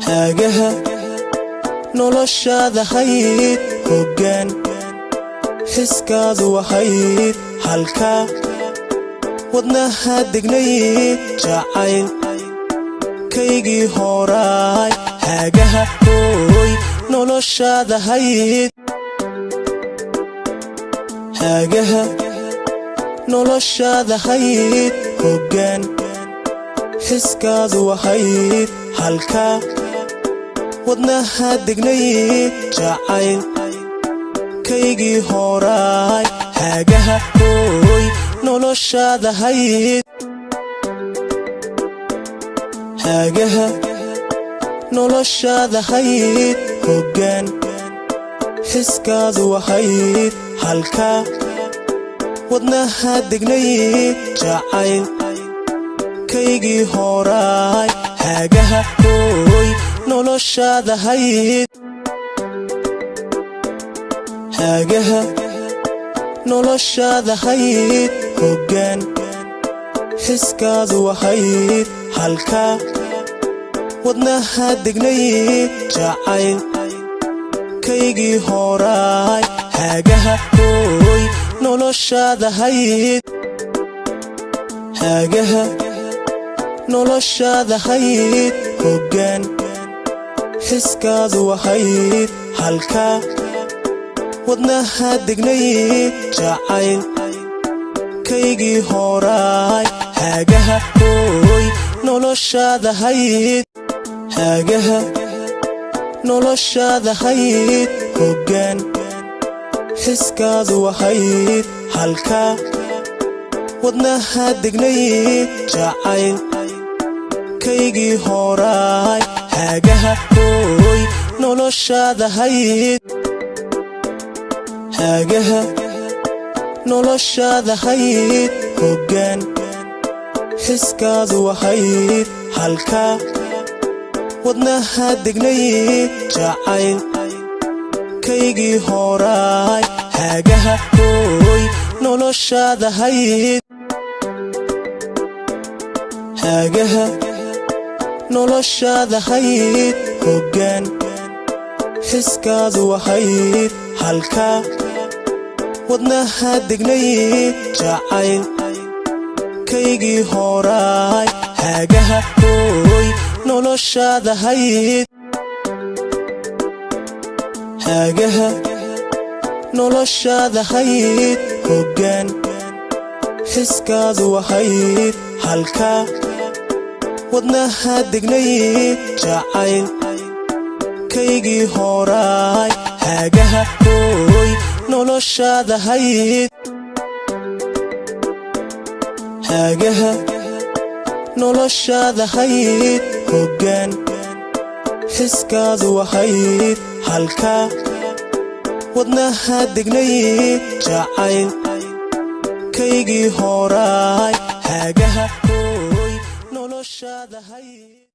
hagaha noloshaada hayd hoggaan xiskaadu wahayd halka wadnaha degnayd jacayl kaygii horaay hagaha hooy noloshaada hayd hagaha noloshaada hayd hoggaan xiskaadu wahayd halka wadnaha degnayd jacayl kaygii horaay hagaha hooy noloshaada hayd hagaha noloshaada hayd hoggaan xiskaadu wahayd halka wadnaha degnayd jacayl kaygii horaay hagaha hooy noloshaada hayd hagaha noloshaada hayd hoggaan xiskaadu wahayd halka wadnaha degnayd jacayl kaygii horaay hagaha hooy noloshaada hayd hagaha noloshaada hayd hoggaan xiskaadu wahayd halka wadnaha degnayd jacayl kaygii horaay hagaha hooy noloshaada hayd hagaha noloshaada hayd hoggaan xiskaadu wahayd halka wadnaha degnayd jacayl kaygii horaay hagaha hooy noloshaada hayd hagaha noloshaada hayd hoggaan xiskaadu wahayd halka wadnaha degnayd jacayl kaygii horaay hagaha hooy noloshaada hayd hagaha noloshaada hayd hoggaan xiskaadu wahayd halka wadnaha degnayd jacayl kaygii horaay hagaha hooy noloshaada hayd hagaha noloshaada hayd hoggaan xiskaadu wahayd halka wadnaha degnayd jacayl kaygii horaay hagaha hooy noloshaada hayd hagaha noloshaada hayd hoggaan xiskaadu wahayd halka wadnaha degnayd jacayl kaygii horaay hagaha hooy noloshaada hayd